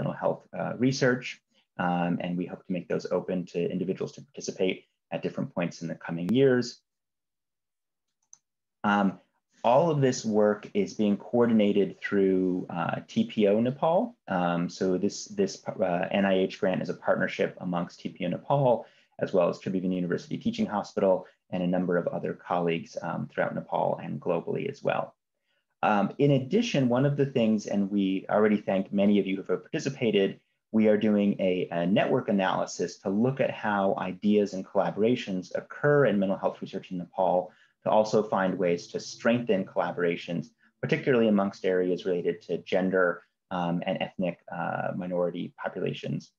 mental health research, and we hope to make those open to individuals to participate at different points in the coming years. All of this work is being coordinated through TPO Nepal. So this NIH grant is a partnership amongst TPO Nepal, as well as Tribhuvan University Teaching Hospital, and a number of other colleagues throughout Nepal and globally as well. In addition, one of the things, and we already thank many of you who have participated, we are doing a network analysis to look at how ideas and collaborations occur in mental health research in Nepal, to also find ways to strengthen collaborations, particularly amongst areas related to gender and ethnic minority populations.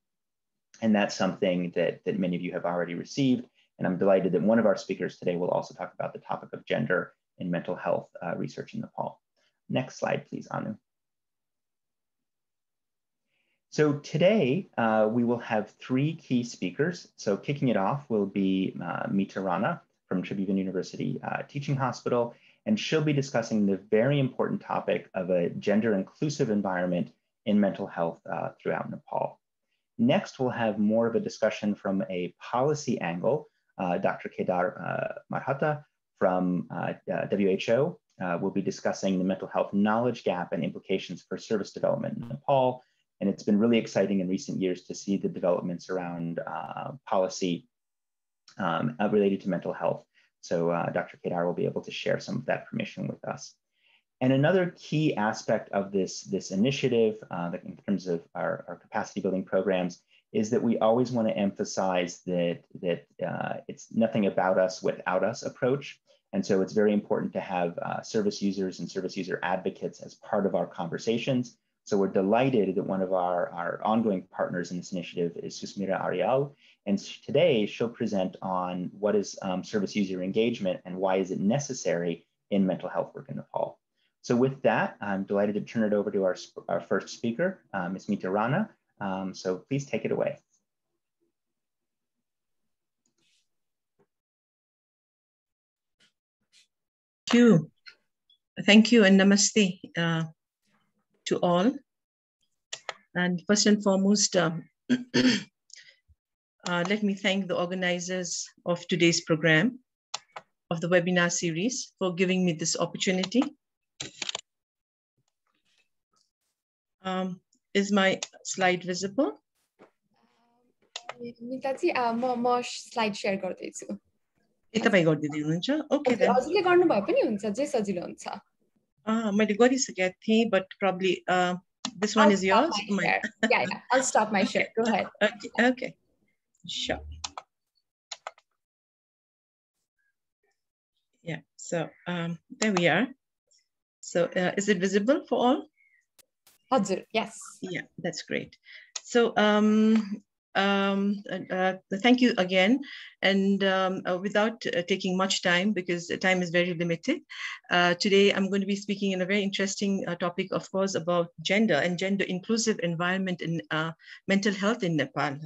And that's something that many of you have already received. And I'm delighted that one of our speakers today will also talk about the topic of gender in mental health research in Nepal. Next slide, please, Anu. So today, we will have 3 key speakers. So kicking it off will be Mita Rana from Tribhuvan University Teaching Hospital, and she'll be discussing the very important topic of a gender-inclusive environment in mental health throughout Nepal. Next, we'll have more of a discussion from a policy angle. Dr. Kedar Marhata from WHO will be discussing the mental health knowledge gap and implications for service development in Nepal. And it's been really exciting in recent years to see the developments around policy related to mental health. So Dr. Kedar will be able to share some of that information with us. And another key aspect of this initiative in terms of our capacity building programs is that we always want to emphasize that it's nothing about us without us approach. And so it's very important to have service users and service user advocates as part of our conversations. So we're delighted that one of our ongoing partners in this initiative is Susmira Arial. And today she'll present on what is service user engagement and why is it necessary in mental health work in Nepal. So with that, I'm delighted to turn it over to our first speaker, Ms. Mita Rana. So please take it away. Thank you and namaste to all. And first and foremost, let me thank the organizers of today's program, of the webinar series, for giving me this opportunity. Is my slide visible? Mitaji, म slide share गर्दैछु. तपाईं गरिदिनु हुन्छ? Okay then. हजुरले गर्नु भए पनि हुन्छ, जे सजिलो हुन्छ. मैले गरिसकेको थिएँ, but probably this one is yours. Yeah, I'll stop my share. Go ahead. Okay, sure. Yeah, so there we are. So is it visible for all? Yes. Yeah, that's great. So thank you again. And without taking much time, because the time is very limited, today I'm going to be speaking in a very interesting topic, of course, about gender and gender inclusive environment in mental health in Nepal.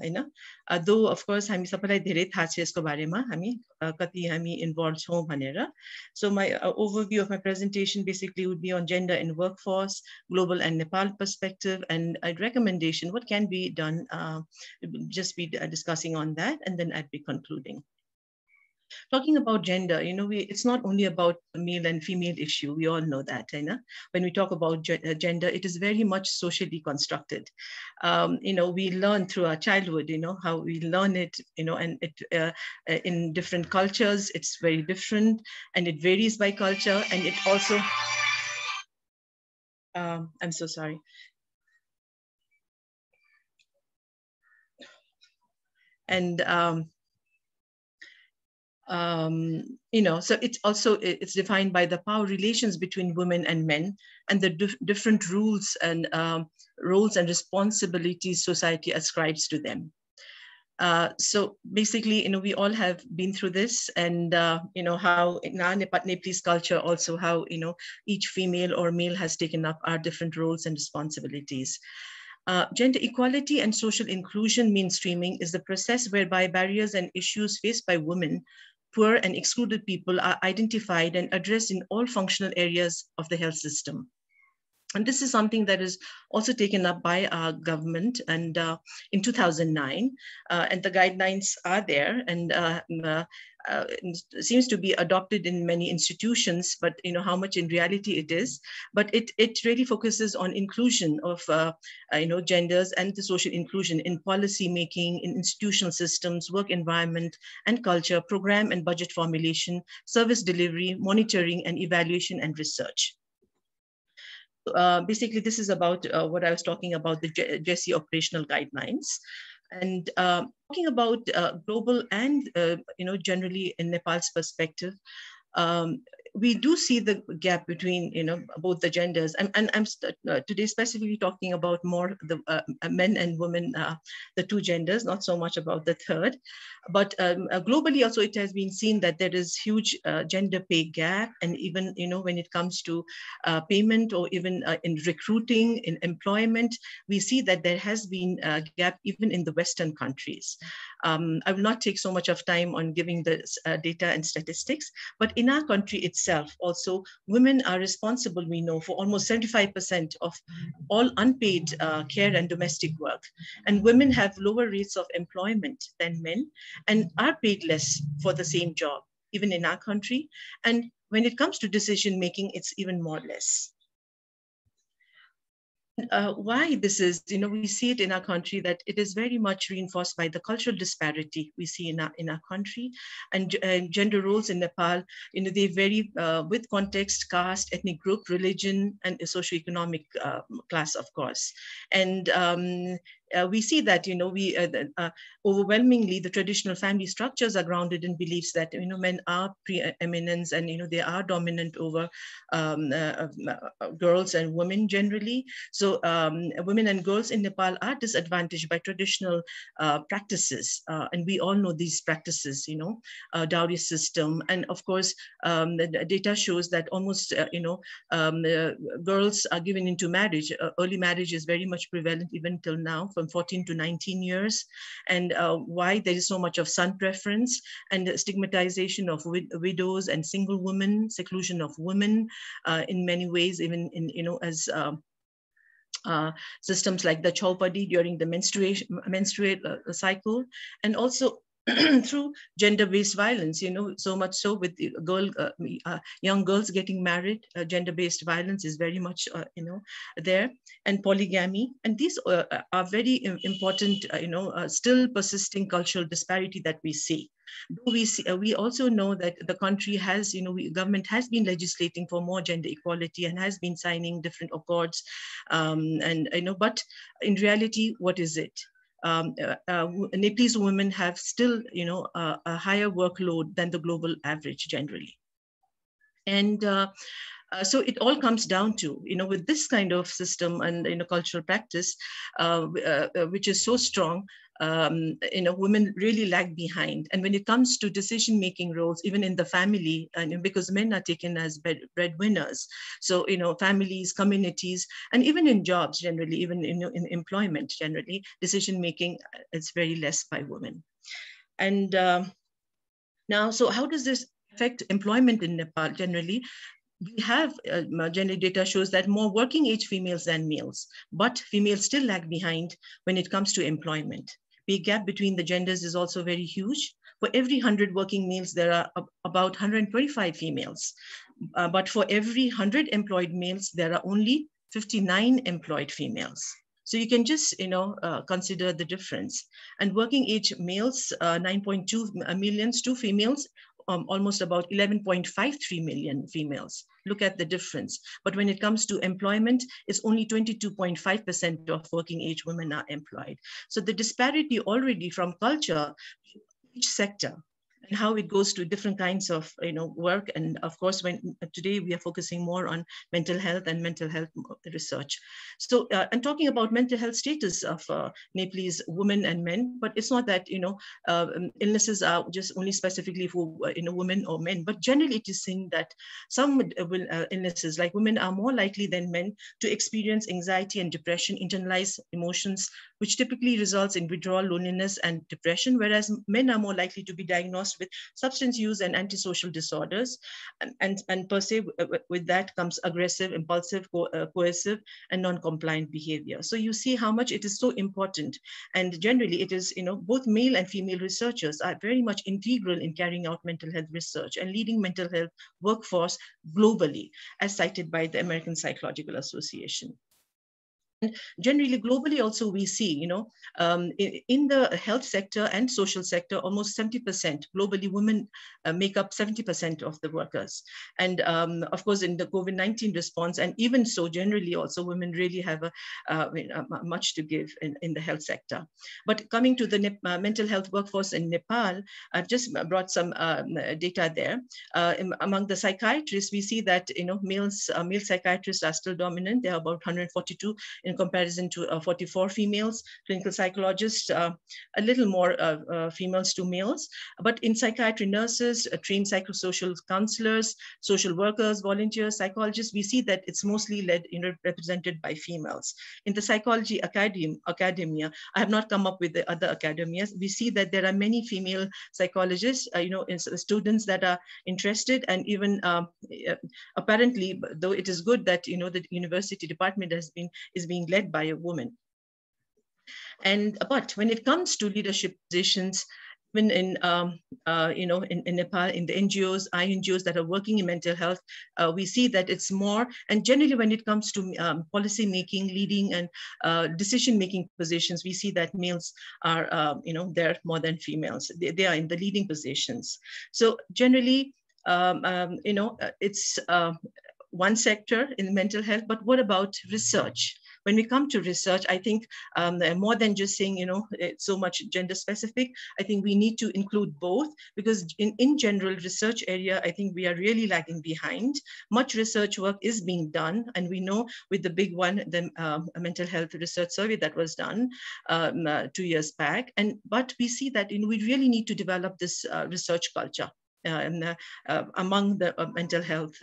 Though, of course, हामी सबैलाई धेरै थाहा छ यसको बारेमा, हामी कति हामी involved छौं भनेर. So my overview of my presentation basically would be on gender in workforce, global and Nepal perspective, and a recommendation, what can be done, just be discussing on that, and then I'd be concluding. Talking about gender, it's not only about a male and female issue. We all know that. When we talk about gender, it is very much socially constructed. We learn through our childhood, how we learn it, and it in different cultures, it's very different, and it varies by culture, and it also, I'm so sorry. And so it's defined by the power relations between women and men, and the different rules and roles and responsibilities society ascribes to them. So basically, we all have been through this, and how in our Nepalese culture also, how each female or male has taken up our different roles and responsibilities. Gender equality and social inclusion mainstreaming is the process whereby barriers and issues faced by women, poor and excluded people are identified and addressed in all functional areas of the health system. And this is something that is also taken up by our government, and in 2009, and the guidelines are there, and seems to be adopted in many institutions, but how much in reality it is. But it really focuses on inclusion of genders and the social inclusion in policy making, in institutional systems, work environment and culture, program and budget formulation, service delivery, monitoring and evaluation, and research. Basically, this is about what I was talking about, the GESI operational guidelines. And talking about global and, generally in Nepal's perspective, we do see the gap between, both the genders. And I'm today specifically talking about more the men and women, the two genders, not so much about the third. But globally also, it has been seen that there is huge gender pay gap. And even, when it comes to payment, or even in recruiting, in employment, we see that there has been a gap even in the Western countries. I will not take so much of time on giving the data and statistics, but in our country itself, also, women are responsible, we know, for almost 75% of all unpaid care and domestic work. And women have lower rates of employment than men and are paid less for the same job, even in our country. And when it comes to decision making, it's even more less. Why this is, we see it in our country that it is very much reinforced by the cultural disparity we see in our country, and gender roles in Nepal, they vary with context, caste, ethnic group, religion, and socioeconomic class, of course. And we see that, overwhelmingly, the traditional family structures are grounded in beliefs that, men are preeminent and, they are dominant over girls and women generally. So women and girls in Nepal are disadvantaged by traditional practices. And we all know these practices, dowry system. And of course, the data shows that almost, girls are given into marriage. Early marriage is very much prevalent even till now, from 14 to 19 years. And why there is so much of son preference and stigmatization of widows and single women, seclusion of women in many ways, even in, as systems like the chaupadi during the menstruate cycle, and also through gender-based violence, so much so with young girls getting married, gender-based violence is very much, there, and polygamy. And these are very important, still persisting cultural disparity that we see. We also know that the country has, government has been legislating for more gender equality and has been signing different accords, but in reality, what is it? Nepalese women have still, a higher workload than the global average generally. And so it all comes down to, with this kind of system and, cultural practice, which is so strong, women really lag behind. And when it comes to decision-making roles, even in the family, and because men are taken as breadwinners, so, families, communities, and even in jobs generally, even in employment generally, decision-making is very less by women. And now, so how does this affect employment in Nepal generally? We have gender data shows that more working age females than males, but females still lag behind when it comes to employment. Pay gap between the genders is also very huge. For every 100 working males, there are about 125 females. But for every 100 employed males, there are only 59 employed females. So you can just, consider the difference. And working age males, 9.2 million to females, almost about 11.53 million females. Look at the difference. But when it comes to employment, it's only 22.5% of working age women are employed. So the disparity already from culture, each sector, and how it goes to different kinds of work. And of course, when today we are focusing more on mental health and mental health research. So and talking about mental health status of Nepalese women and men, but it's not that illnesses are just only specifically for women or men, but generally it is seen that some illnesses like women are more likely than men to experience anxiety and depression, internalized emotions, which typically results in withdrawal, loneliness, and depression, whereas men are more likely to be diagnosed workforce with substance use and antisocial disorders. And per se, with that comes aggressive, impulsive, coercive, and non-compliant behavior. So you see how much it is so important. And generally it is, both male and female researchers are very much integral in carrying out mental health research and leading mental health workforce globally, as cited by the American Psychological Association. And generally, globally also we see, in the health sector and social sector, almost 70% globally, women make up 70% of the workers. And of course, in the COVID-19 response, and even so, generally also, women really have much to give in the health sector. But coming to the mental health workforce in Nepal, I've just brought some data there. Among the psychiatrists, we see that male psychiatrists are still dominant. They are about 142 in comparison to 44 females. Clinical psychologists, a little more females to males. But in psychiatry, nurses, trained psychosocial counselors, social workers, volunteers, psychologists, we see that it's mostly represented by females. In the psychology academia, I have not come up with the other academias. We see that there are many female psychologists, students that are interested, and even apparently, though it is good that the university department is being led by a woman. But when it comes to leadership positions, even in Nepal, in the NGOs, INGOs that are working in mental health, we see that it's more. And generally, when it comes to policy making, leading, and decision-making positions, we see that males are, there more than females. They are in the leading positions. So generally, it's one sector in mental health. But what about research? When we come to research, I think more than just saying, it's so much gender specific, I think we need to include both, because in general research area, I think we are really lagging behind. Much research work is being done. And we know with the big one, the mental health research survey that was done 2 years back. But we see that we really need to develop this research culture among the mental health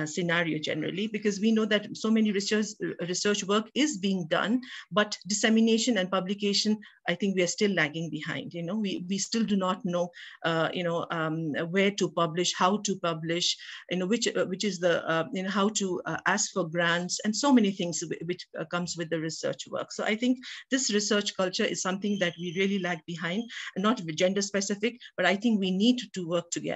scenario generally, because we know that so many research work is being done, but dissemination and publication, I think we are still lagging behind. We still do not know, where to publish, how to publish, which is the, how to ask for grants, and so many things which comes with the research work. So I think this research culture is something that we really lag behind, and not gender specific, but I think we need to work together.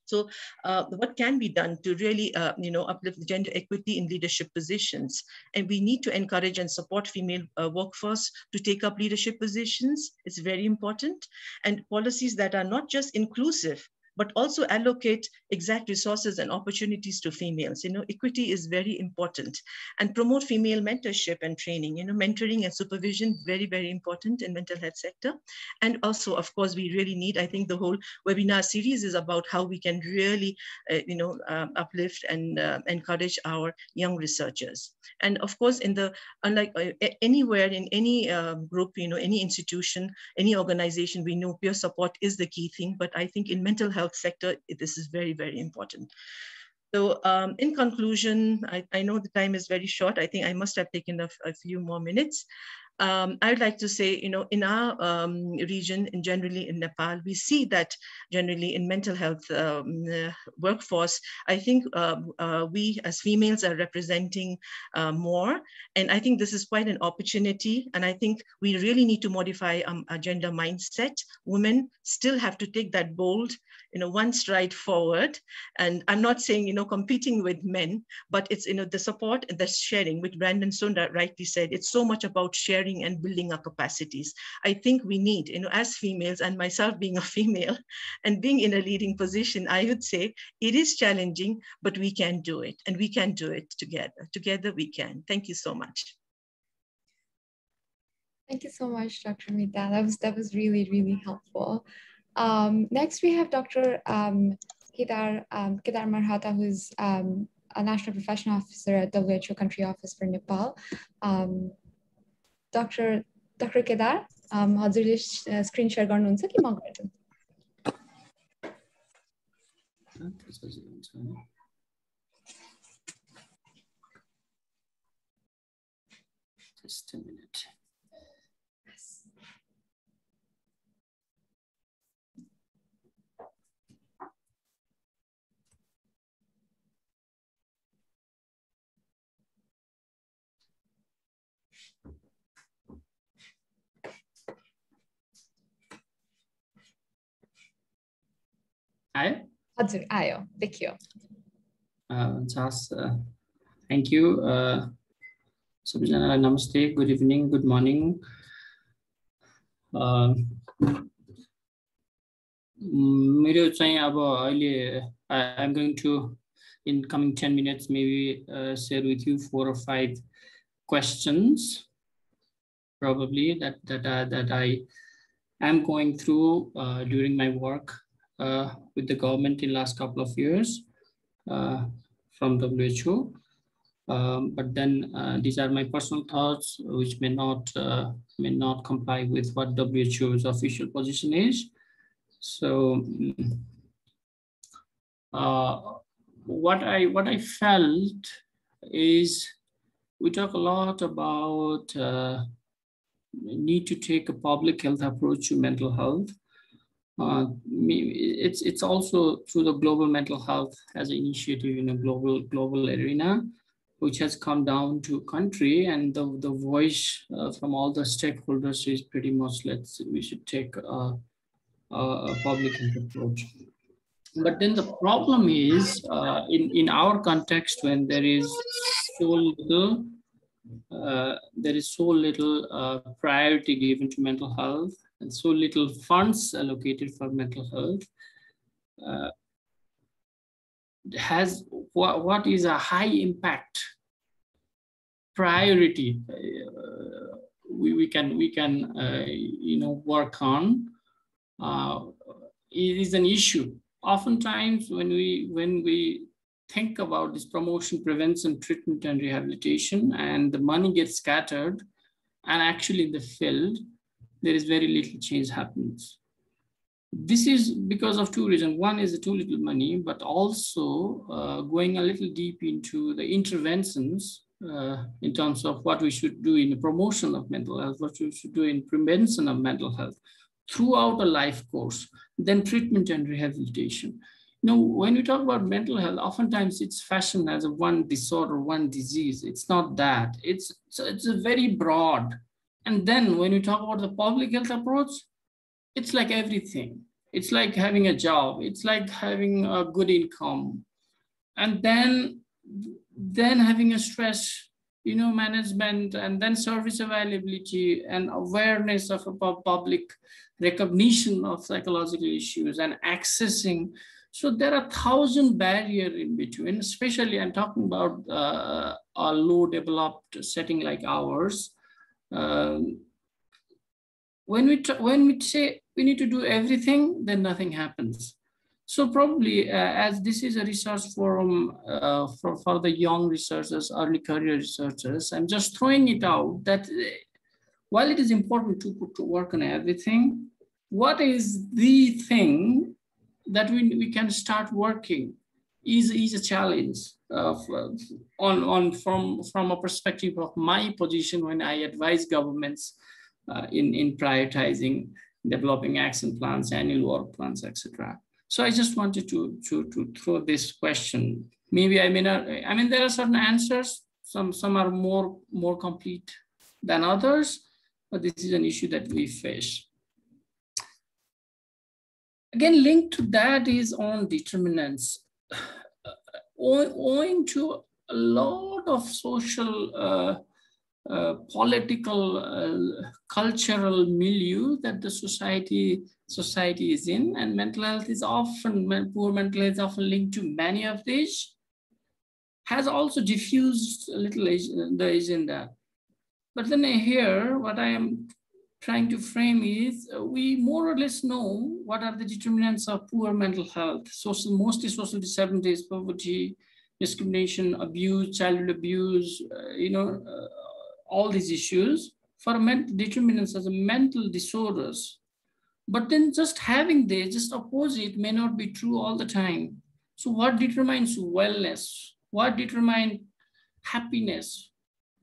So what can be done to really, uplift gender equity in leadership positions? And we need to encourage and support female workforce to take up leadership positions. It's very important. And policies that are not just inclusive, but also allocate exact resources and opportunities to females. Equity is very important. And promote female mentorship and training. Mentoring and supervision, very, very important in mental health sector. And also, of course, we really need, I think the whole webinar series is about how we can really, uplift and encourage our young researchers. And of course, unlike anywhere in any group, any institution, any organization, we know peer support is the key thing. But I think in mental health sector, this is very, very important. So in conclusion, I know the time is very short. I think I must have taken a few more minutes. I'd like to say, in our region, and generally in Nepal, we see that generally in mental health workforce, I think we as females are representing more. And I think this is quite an opportunity. And I think we really need to modify a gender mindset. Women still have to take that bold, one stride forward. And I'm not saying, competing with men, but it's, the support and the sharing, which Brandon Sunda rightly said, it's so much about sharing and building our capacities. I think we need, as females, and myself being a female and being in a leading position, I would say it is challenging, but we can do it, and we can do it together. Together we can. Thank you so much. Thank you so much, Dr. Mita. That was really, really helpful. Next, we have Dr. Kedar Marhata, who's a National Professional Officer at WHO Country Office for Nepal. Dr. Kedar, हजुरले screen share गर्नुहुन्छ कि म गर्छु? Just a minute. Hi. हजुर आयो देखियो Thank you. Sabijana, namaste, good evening, good morning. मेरो चाहिँ अब अहिले I'm going to in coming 10 minutes maybe share with you 4 or 5 questions probably that I am going through during my work with the government in last couple of years from WHO. But then these are my personal thoughts, which may not comply with what WHO's official position is. So what I felt is we talk a lot about need to take a public health approach to mental health. It's also through the global mental health as an initiative in a global arena, which has come down to country, and the voice from all the stakeholders is pretty much we should take a public health approach. But then the problem is in our context, when there is so little priority given to mental health and so little funds allocated for mental health, has what is a high impact priority we can work on it is an issue. Oftentimes when we think about this promotion, prevention, treatment, and rehabilitation, and the money gets scattered, and actually in the field, there is very little change happens. This is because of 2 reasons. One is the too little money, but also going a little deep into the interventions in terms of what we should do in the promotion of mental health, what we should do in prevention of mental health throughout a life course, then treatment and rehabilitation. When we talk about mental health, oftentimes it's fashioned as a one disorder, one disease. It's not that. It's a very broad. And then when we talk about the public health approach, it's like everything. It's like having a job. It's like having a good income. And then having a stress, management, and then service availability and awareness of a public recognition of psychological issues and accessing. So there are 1,000 barriers in between, especially I'm talking about a low developed setting like ours. When we say we need to do everything, then nothing happens. So probably as this is a research forum for the young researchers, early career researchers, I'm just throwing it out that while it is important to work on everything, what is the thing that we can start working is a challenge from a perspective of my position when I advise governments in prioritizing, developing action plans, annual work plans, etc. So I just wanted to throw this question. Maybe there are certain answers. Some are more complete than others, but this is an issue that we face. Again, linked to that is on determinants. Owing to a lot of social, political, cultural milieu that the society is in, and mental health is often, poor mental health is often linked to many of these, has also diffused a little the agenda. But then here, what I am trying to frame is we more or less know what are the determinants of poor mental health. Mostly social disabilities, poverty, discrimination, abuse, childhood abuse, all these issues for determinants as a mental disorders. But then just having this, just opposite may not be true all the time. So what determines wellness? What determines happiness?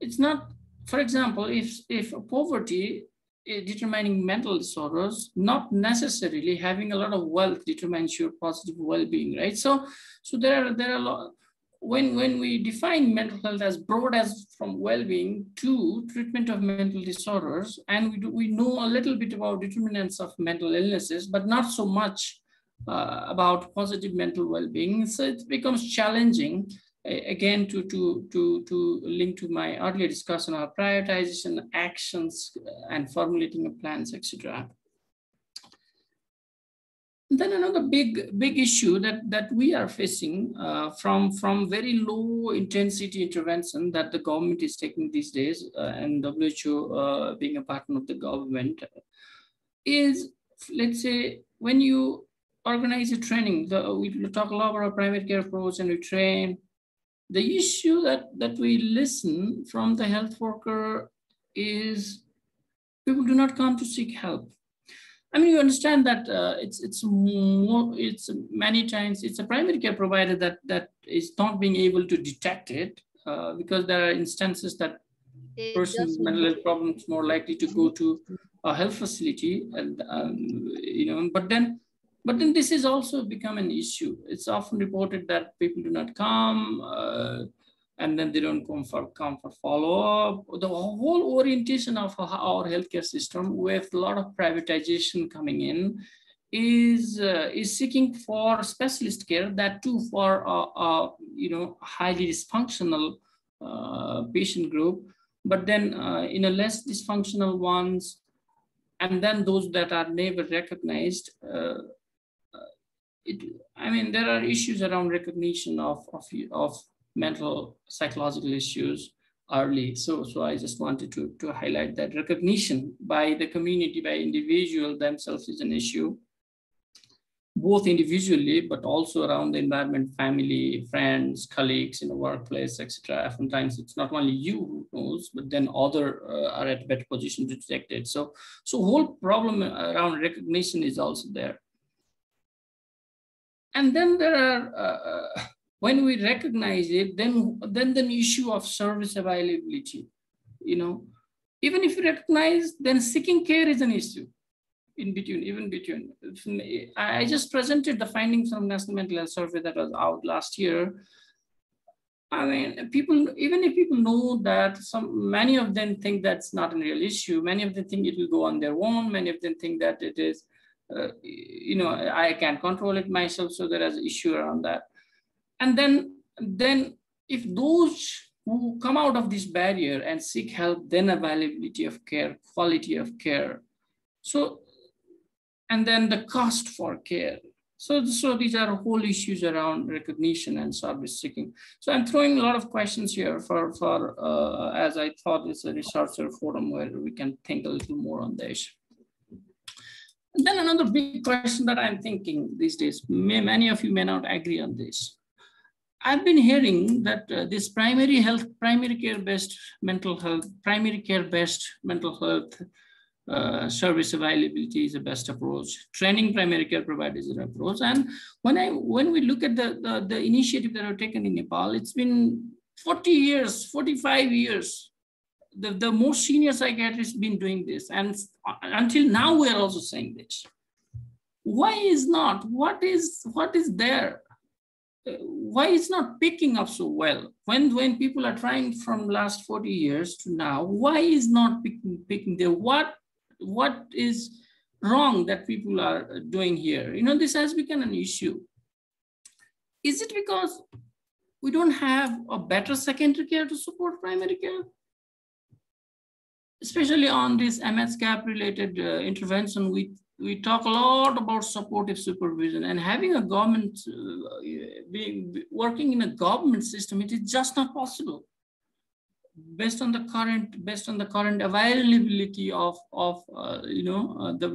It's not, for example, if poverty determining mental disorders, not necessarily having a lot of wealth determines your positive well-being, right? So there are a lot. When we define mental health as broad as from well-being to treatment of mental disorders, and we know a little bit about determinants of mental illnesses, but not so much about positive mental well-being. So it becomes challenging, again, to link to my earlier discussion of prioritization, actions, and formulating of plans, etc. Then another big issue that we are facing from very low intensity intervention that the government is taking these days, and WHO being a partner of the government, is, let's say, when you organize a training, we talk a lot about primary care approach and we train. The issue that we listen from the health worker is people do not come to seek help. I mean, you understand that it's many times it's a primary care provider that is not being able to detect it because there are instances that person with mental health problems more likely to go to a health facility, and but then this has also become an issue. It's often reported that people do not come, and then they don't come for follow-up. The whole orientation of our healthcare system, with a lot of privatization coming in, is seeking for specialist care, that too for highly dysfunctional patient group, but then in a less dysfunctional ones, and then those that are never recognized. There are issues around recognition of mental psychological issues early. So I just wanted to highlight that recognition by the community, by individual themselves, is an issue, both individually, but also around the environment, family, friends, colleagues in the workplace, etc. Oftentimes it's not only you who knows, but then others are at a better position to detect it. So whole problem around recognition is also there. And then there are, when we recognize it, then the issue of service availability, even if you recognize, then seeking care is an issue. Even between. I just presented the findings from National Mental Health Survey that was out last year. I mean, even if people know that, many of them think that's not a real issue. Many of them think it will go on their own. Many of them think that it is, I can't control it myself. So there is an issue around that. And then if those who come out of this barrier and seek help, then availability of care, quality of care. So, and then the cost for care. So these are whole issues around recognition and service seeking. So I'm throwing a lot of questions here for as I thought it's a researcher forum where we can think a little more on this. And then another big question that I'm thinking these days, many of you may not agree on this. I've been hearing that this primary care-based mental health service availability is the best approach. Training primary care providers is an approach. And when we look at the initiative that are taken in Nepal, it's been 40 years, 45 years. The most senior psychiatrists have been doing this. And until now, we're also saying this. Why is not? What is there? Why it's not picking up so well? When people are trying from last 40 years to now, why is not picking there? What is wrong that people are doing here? This has become an issue. Is it because we don't have a better secondary care to support primary care? Especially on this MS gap related intervention, we talk a lot about supportive supervision, and having a government working in a government system, it is just not possible. Based on the current availability of the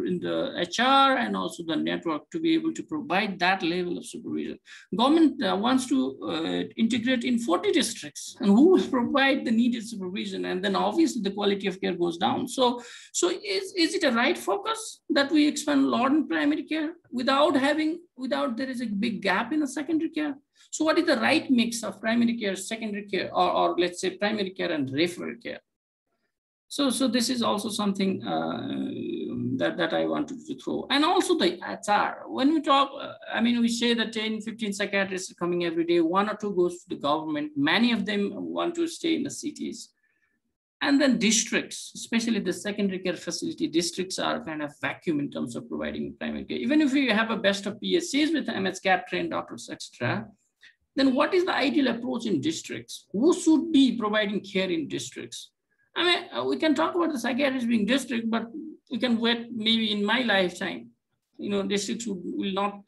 HR and also the network to be able to provide that level of supervision. Government wants to integrate in 40 districts, and who will provide the needed supervision? And then obviously the quality of care goes down. So is it a right focus that we expand a lot in primary care without there is a big gap in the secondary care? So what is the right mix of primary care, secondary care, or let's say primary care and referral care? So this is also something that I wanted to throw. And also the HR. When we talk, we say that 10, 15 psychiatrists are coming every day. 1 or 2 goes to the government. Many of them want to stay in the cities. And then districts, especially the secondary care facility, districts are kind of vacuum in terms of providing primary care. Even if you have a best of PSCs with MSCAP trained doctors, etc., then what is the ideal approach in districts? Who should be providing care in districts? I mean, we can talk about the psychiatrists being district, but we can wait maybe in my lifetime. You know, districts will not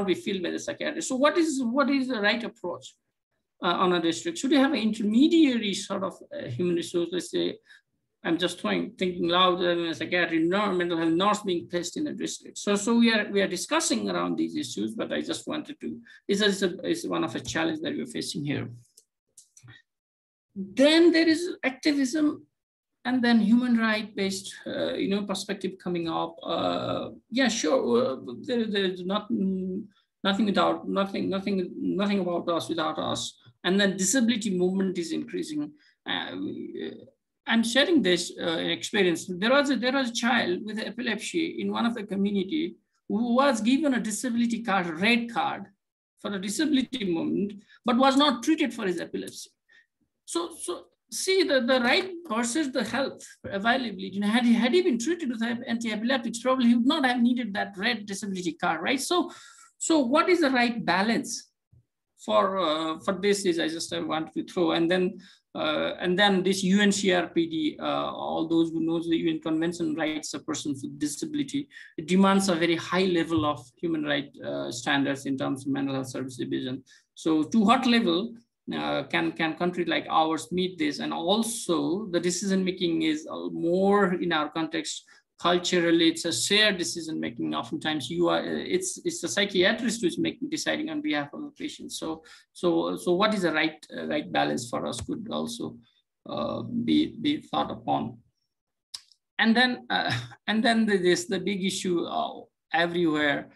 be filled by the psychiatrist. So what is the right approach on a district? Should you have an intermediary sort of human resource? Let's say, I'm just thinking loud, a psychiatry, mental health nurse being placed in a district. So we are discussing around these issues, but I just wanted to, is one of the challenges that we're facing here. Then there is activism, and then human right-based, perspective coming up. Yeah, sure. There is nothing about us without us. And then disability movement is increasing. I'm sharing this experience. There was a child with epilepsy in one of the community who was given a disability card, red card, for a disability movement, but was not treated for his epilepsy. So see the right versus the health availability. You know, had he been treated with anti-epileptics, probably he would not have needed that red disability card, right? So what is the right balance for this? Is I just want to throw, and then this UNCRPD, all those who knows the UN Convention on Rights of Persons with Disability, it demands a very high level of human rights standards in terms of mental health service division. So to what level can country like ours meet this? And also the decision making is more in our context culturally, it's a shared decision making. Oftentimes it's the psychiatrist who is deciding on behalf of the patient. So what is the right balance for us could also be thought upon. And then there's the big issue everywhere.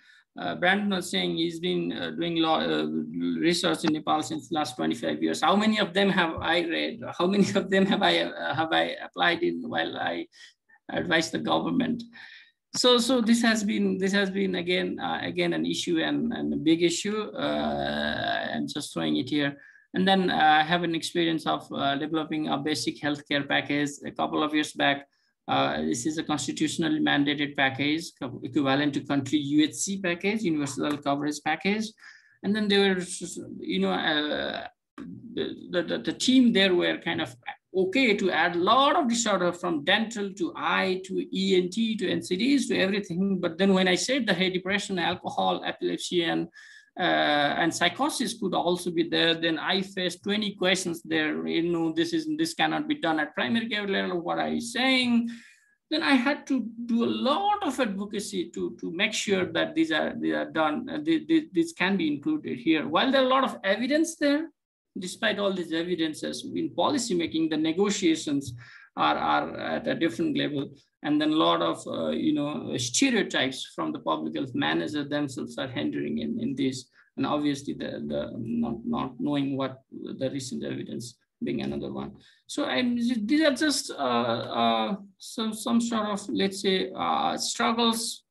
Brandon was saying he's been doing research in Nepal since the last 25 years. How many of them have I read? How many of them have I applied in while I advise the government? So this has been again an issue and a big issue. I'm just throwing it here. And then I have an experience of developing a basic healthcare package a couple of years back. This is a constitutionally mandated package equivalent to country UHC package, universal coverage package. And then there were, the team there were kind of okay to add a lot of disorder from dental to eye to ENT to NCDs to everything. But then when I said the depression, alcohol, epilepsy, and psychosis could also be there, then I faced 20 questions there. This cannot be done at primary care level. What are you saying? Then I had to do a lot of advocacy to make sure that these are done. This can be included here. While there are a lot of evidence there, despite all these evidences in policy making, the negotiations are at a different level. And then a lot of stereotypes from the public health manager themselves are hindering in this. And obviously the not knowing what the recent evidence being another one. So these are just some sort of, let's say, struggles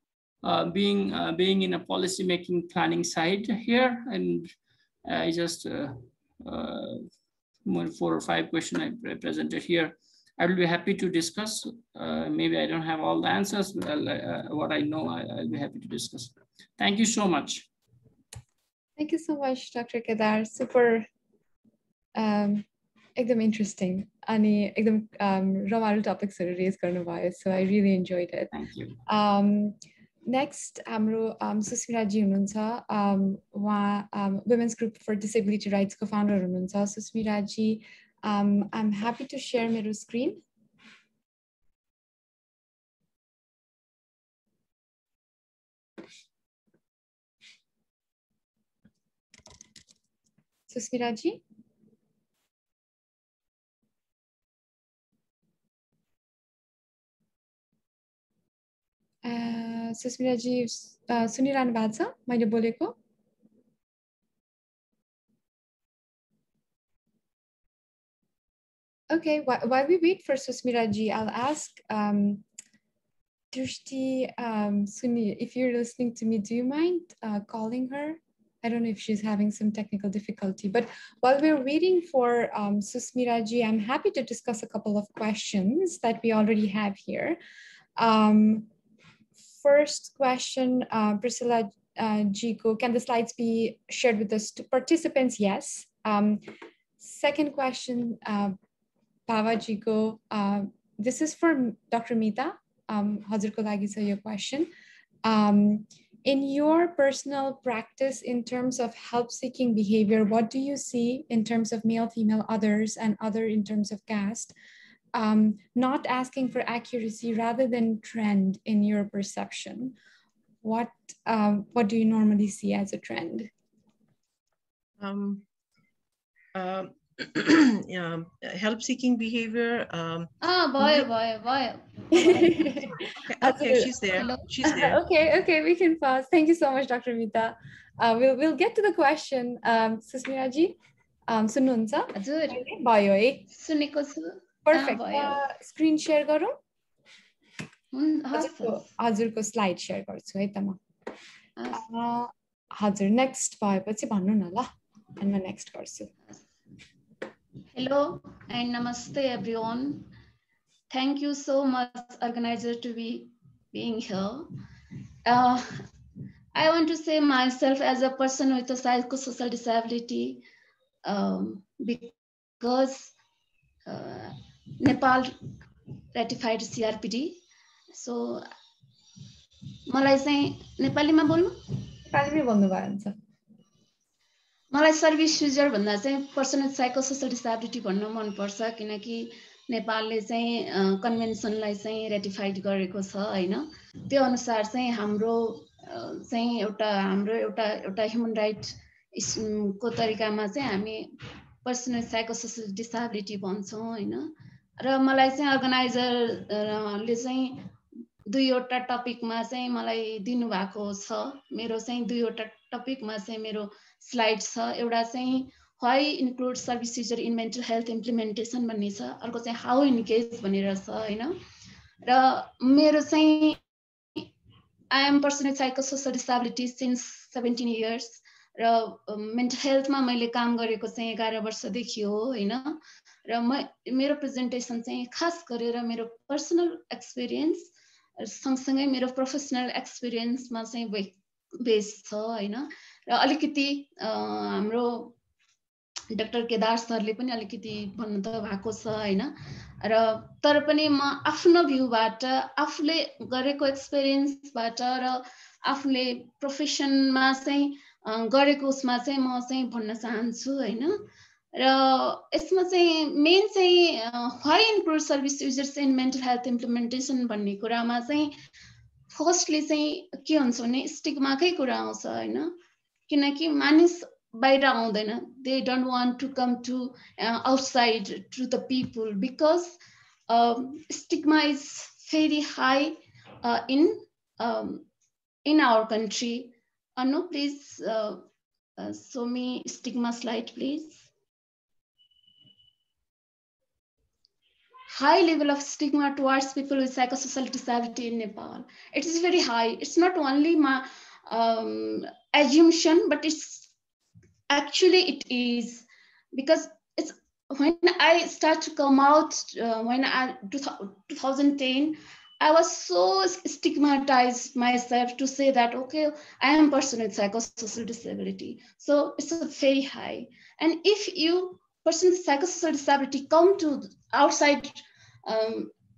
being in a policy making planning side here. And I just 4 or 5 questions I presented here. I will be happy to discuss. Maybe I don't have all the answers, but what I know, I'll be happy to discuss. Thank you so much. Thank you so much, Dr. Kedar. Super एकदम interesting अनि एकदम रमाइलो टपिक्सहरु raise गर्नुभयो, so I really enjoyed it. Thank you. Next हाम्रो सुस्मिता जी हुनुहुन्छ, उहाँ Women's Group for Disability Rights co-founder हुनुहुन्छ. सुस्मिता जी, I'm happy to share मेरो screen. सुस्मिता जी, सुस्मिता जी सुनिरहनु भएको छ मैले बोलेको? Okay, while we wait for Susmita ji, I'll ask Drishti, Suni, if you're listening to me, do you mind calling her I don't know if she's having some technical difficulty, but while we're waiting for Susmiraji, I'm happy to discuss a couple of questions that we already have here. First question, Priscilla Jico, can the slides be shared with the participants? Yes. Second question, Pava Jico, this is for Dr. Mita. Hazurko lagi cha yo question. In your personal practice, in terms of help-seeking behavior, what do you see in terms of male, female, others, and other in terms of caste? Not asking for accuracy rather than trend in your perception. What do you normally see as a trend? Help-seeking behavior. Boy. Okay, she's there. Hello? She's there. Okay, we can pause. Thank you so much, Dr. Mita. We'll get to the question. Susmiraji, सुन्नुहुन्छ? हजुर भयो है? सुनेको छु. Perfect. Screen share गरौँ? हजुरको slide share गर्छु है त म. हजुर next भएपछि भन्नु न ल. And म next गर्छु. Hello and namaste everyone. Thank you so much, organizer, to be being here. I want to say myself as a person with a psychosocial disability, because Nepal ratified CRPD. So, मलाई चाहिँ नेपालीमा बोल्नु? नेपालीमै बोल्नु भयो हुन्छ. मलाई सर्भिस युजर भन्दा चाहिँ पर्सन विथ साइकोसोसियल डिसेबिलिटी भन्न मन पर्छ किनकि नेपालले चाहिँ कन्भेन्सनलाई चाहिँ रेटिफाइड गरेको छ हैन. त्यो अनुसार चाहिँ हाम्रो एउटा ह्युमन राइट को तरिकामा चाहिँ हामी पर्सन विथ साइकोसोसियल डिसेबिलिटी भन्छौं हैन. र मलाई चाहिँ अर्गनाइजरले चाहिँ दुईवटा टपिकमा चाहिँ मलाई दिनु भएको छ. मेरो चाहिँ दुईवटा टपिकमा चाहिँ मेरो स्लाइड छ. एउटा चाहिँ why include service user in mental health implementation भन्ने छ. अर्को चाहिँ हाउ इन्गेज भनेर छ हैन. र मेरो चाहिँ I am person with psychosocial disability since 17 years र मेन्टल हेल्थमा मैले काम गरेको चाहिँ 11 वर्षदेखि हो हैन. र मेरो प्रेजेन्टेसन चाहिँ खास गरेर मेरो पर्सनल एक्सपिरियन्स सँगसँगै मेरो प्रोफेसनल एक्सपिरियन्समा चाहिँ बेस छ हैन. र अलिकति हाम्रो डाक्टर केदार सरले पनि अलिकति भन्नु त भएको छ हैन. र तर पनि म आफ्नो भ्यूबाट आफूले गरेको एक्सपिरियन्सबाट र आफूले प्रोफेसनमा चाहिँ गरेको उसमा चाहिँ म चाहिँ भन्न चाहन्छु हैन. र यसमा चाहिँ मेन चाहिँ why include service users in mental health implementation भन्ने कुरामा चाहिँ फर्स्टली चाहिँ के हुन्छ भने स्टिग्माकै कुरा आउँछ हैन. किनकि मानिस बाहिर आउँदैन. They don't want to come to outside to the people because stigma is very high in our country. Anu, please show me stigma slide, please. High level of stigma towards people with psychosocial disability in Nepal. It is very high. It's not only my assumption, but it's actually it is, because it's when I start to come out when I 2010. I was so stigmatized myself to say that, okay, I am a person with psychosocial disability. So it's very high. And if you, person with psychosocial disability, come to outside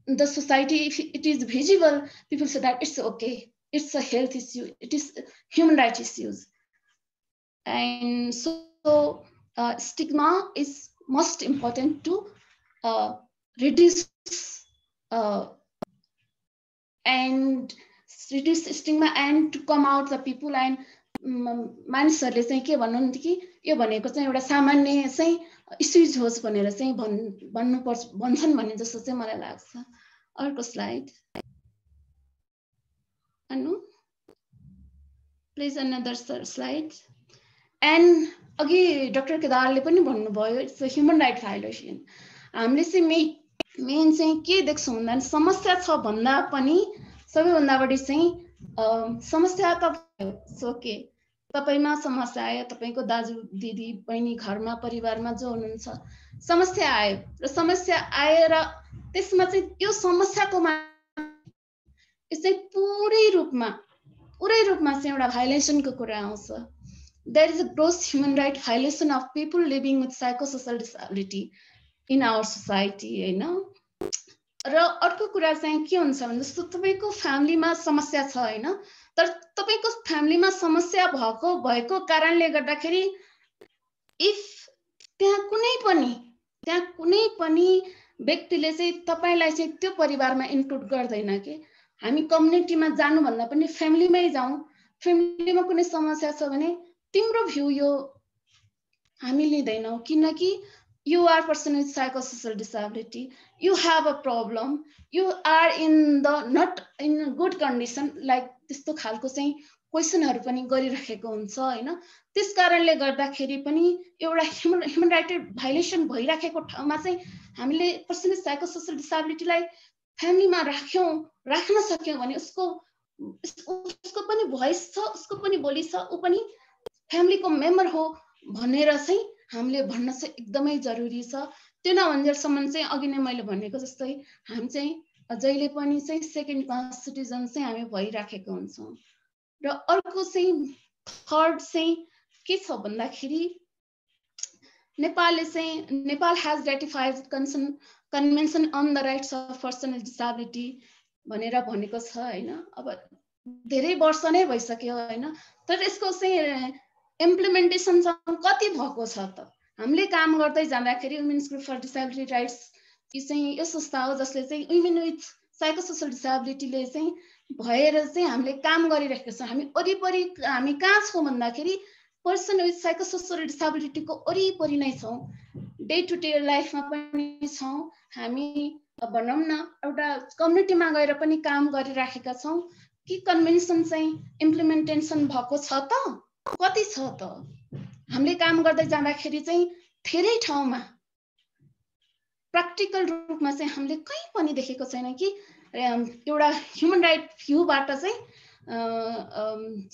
the society, if it is visible, people say that it's okay. It's a health issue. It is human rights issues. And so stigma is most important to reduce and reduce stigma and to come out the people. And मानिसहरुले चाहिँ के भन्नुहुन्छ कि यो भनेको चाहिँ एउटा सामान्य चाहिँ issues होस् भनेर चाहिँ भन्छन् भन्ने जस्तो चाहिँ मलाई लाग्छ. अर्को slide. Anu please another slide. End अघि डाक्टर केदारले पनि भन्नुभयो it's a human right violation. हामीले चाहिँ मेन चाहिँ के देख्छौँ भन्दा समस्या छ भन्दा पनि सबैभन्दा बढी चाहिँ समस्या त भयो ओके तपाईमा समस्या आयो, तपाईको दाजु दिदी बहिनी घरमा परिवारमा जो हुनुहुन्छ समस्या आयो र समस्या आएर त्यसमा चाहिँ त्यो समस्याको चाहिँ पुरै रूपमा चाहिँ एउटा भाइलेसनको कुरा आउँछ। There is a gross human right violation of people living with psychosocial disability in our society, हैन। र अर्को कुरा चाहिँ के हुन्छ भने जस्तो तपाईको फ्यामिलीमा समस्या छ हैन, तर तपाईको फ्यामिलीमा समस्या भएको कारणले गर्दाखेरि इफ त्यहाँ कुनै पनि व्यक्तिले चाहिँ तपाईलाई चाहिँ त्यो परिवारमा इन्क्लुड गर्दैन के हामी कम्युनिटीमा जानु भन्दा पनि फ्यामिलीमै जाउँ, फ्यामिलीमा कुनै समस्या छ भने तिम्रो भ्यू यो हामी लिदैनौ किनकि you are person with psychosocial disability, you have a problem, you are in the not in good condition, like त्यस्तो खालको चाहिँ क्वेशनहरु पनि गरिराखेको हुन्छ हैन। त्यसकारणले गर्दाखेरि पनि एउटा ह्युमन राइट भाइलेसन भइराखेको ठाउँमा चाहिँ हामीले पर्सन विथ साइकोसोशल डिसेबिलिटीलाई फ्यामिलीमा राख्न सक्यौं भने उसको पनि भोइस छ, उसको पनि बोली छ, उ पनि फ्यामिलीको मेम्बर हो भनेर चाहिँ हामीले भन्न चाहिँ एकदमै जरुरी छ। त्यो नभन्जेलसम्म चाहिँ अघि नै मैले भनेको जस्तै हामी चाहिँ जहिले पनि चाहिँ सेकेन्ड क्लास सिटिजन चाहिँ हामी भइराखेको हुन्छौं। र अर्को चाहिँ थर्ड चाहिँ के छ भन्दाखेरि Nepal has ratified convention on the rights of person with disability भनेर भनेको छ हैन। अब धेरै वर्ष नै भइसक्यो हैन, तर यसको चाहिँ इम्प्लिमेन्टेसन चाहिँ कति भएको छ त? हामीले काम गर्दै जाँदाखेरि वुमेन्स ग्रुप फर डिसेबिलिटी राइट्स चाहिँ यो संस्था हो जसले चाहिँ वुमेन विथ साइकोसोशल डिसेबिलिटीले चाहिँ भएर चाहिँ हामीले काम गरिरहेको छौं। हामी वरिपरि हामी कहाँ छौं भन्दाखेरि पर्सन विथ साइकोसोशल डिसेबिलिटीको वरिपरि नै छौं, डे टु डे लाइफमा पनि छौं। हामी भनौं न एउटा कम्युनिटीमा गएर पनि काम गरिराखेका छौं कि कन्भेन्सन चाहिँ इम्प्लिमेन्टेसन भएको छ त? कति छ त? हामीले काम गर्दै जाँदाखेरि चाहिँ धेरै ठाउँमा प्र्याक्टिकल रूपमा चाहिँ हामीले कहीँ पनि देखेको छैन कि एउटा ह्युमन राइट भ्यूबाट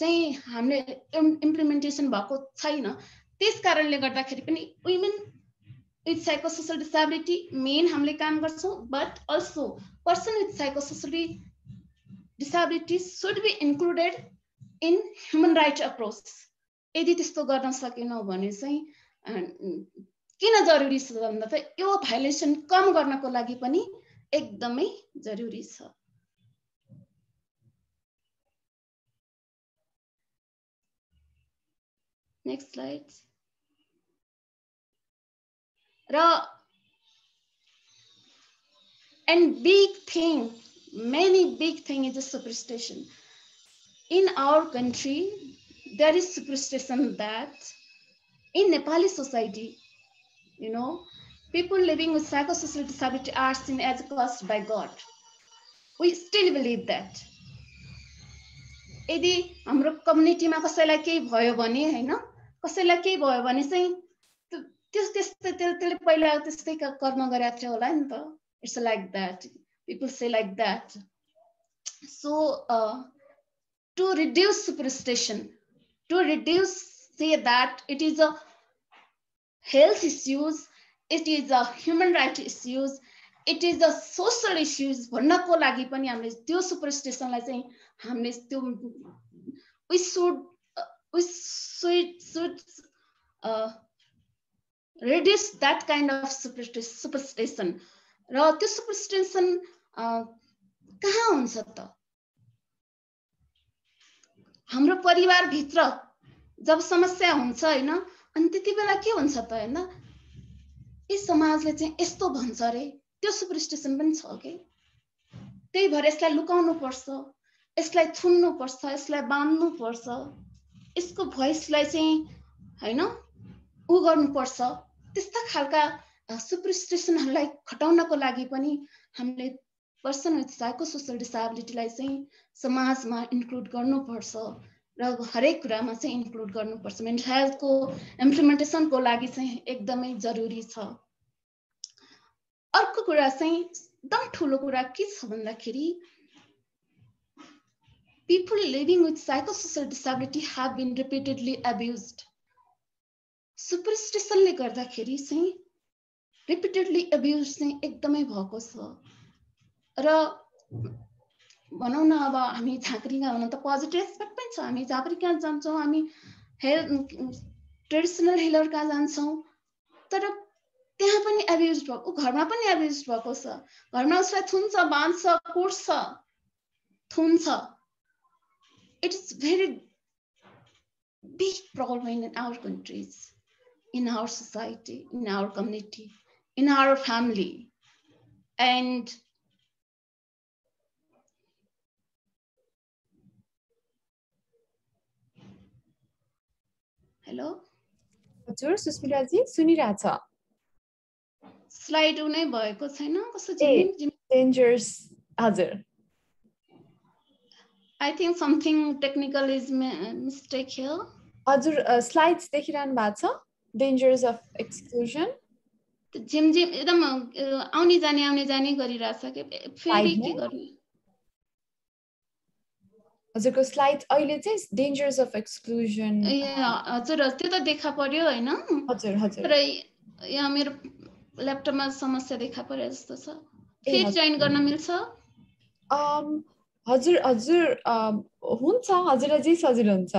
चाहिँ हामीले इम्प्लिमेन्टेसन भएको छैन। त्यसकारणले गर्दाखेरि पनि women with psychosocial disability main हामीले काम गर्छौं, but also person with psychosocial disability should be included in human right approach. यदि त्यस्तो गर्न सकेनौ भने चाहिँ किन जरुरी छ भन्दा त यो भाइलेसन कम गर्नको लागि पनि एकदमै जरुरी छ। Next slide. And many big thing is a superstition. In our country, there is superstition that in Nepali society, you know, people living with psychosocial disability are seen as cursed by God. We still believe that. यदि हाम्रो कम्युनिटीमा कसैलाई केही भयो भने हैन, कसैलाई केही भयो भने चाहिँ त्यसले पहिला त्यस्तै कर्म गरेको थियो होला नि त। It's like that. People say like that. So to reduce superstition, say that it is a health issues, it is a human rights issues, it is a social issues भन्नको लागि पनि हामीले त्यो superstitionलाई चाहिँ हामीले त्यो we should reduce that kind of superstition. र त्यो superstition कहाँ हुन्छ त? हाम्रो परिवार भित्र जब समस्या हुन्छ हैन, अनि त्यति बेला के हुन्छ त हैन, यस समाजले चाहिँ यस्तो भन्छ रे, त्यो superstition पनि छ के। त्यही भएर यसलाई लुकाउनु पर्छ, यसलाई थुन्नु पर्छ, यसलाई बाँध्नु पर्छ, यसको भोइसलाई चाहिँ हैन उ गर्नु पर्छ। त्यस्ता खालका superstitionहरुलाई खटाउनको लागि पनि हामीले पर्सन विथ साइकोसोशल डिसेबिलिटीलाई चाहिँ समाजमा इन्क्लुड गर्नुपर्छ र हरेक कुरामा चाहिँ इन्क्लुड गर्नुपर्छ। मेन्टल हेल्थको इम्प्लिमेन्टेसनको लागि चाहिँ एकदमै जरुरी छ। अर्को कुरा चाहिँ एकदम ठूलो कुरा के छ भन्दाखेरि people living with psychosocial disability have been repeatedly abused. Superstition ले गर्दाखेरि चाहिँ repeatedly abused चाहिँ एकदमै भएको छ र भनौं न अब हामी झाँक्रीका हुन त पोजिटिभ एस्पेक्ट पनि छ हामी जहाँ पनि कहाँ जान्छौं हामी ट्रेडिसनल हिलर कहाँ जान्छौं तर त्यहाँ पनि abused भएको घरमा पनि abused भएको छ घरमा उसलाई थुन्छ बाँध्छ कुट्छ थुन्छ it is very big problem in our countries, in our society, in our community, in our family. And hello? हजुर सुस्मिता जी सुनिरहेछ स्लाइड उनै भएको छैन कस्तो डेन्जरस हजुर I think something technical is mistake here. हजुर स्लाइड्स देखिरहनु भएको छ dangers of exclusion जिम एकदम आउने जाने गरिरहेछ के फेरि के गर्ने हजुरको स्लाइड अहिले चाहिँ dangers of exclusion हजुर त्यो त देखा पर्यो हैन हजुर हजुर तर यहाँ मेरो ल्यापटपमा समस्या देखा पर्यो जस्तो छ फेरि जोइन गर्न मिल्छ हजुर हजुर हुन्छ हजुर अझै सजिलो हुन्छ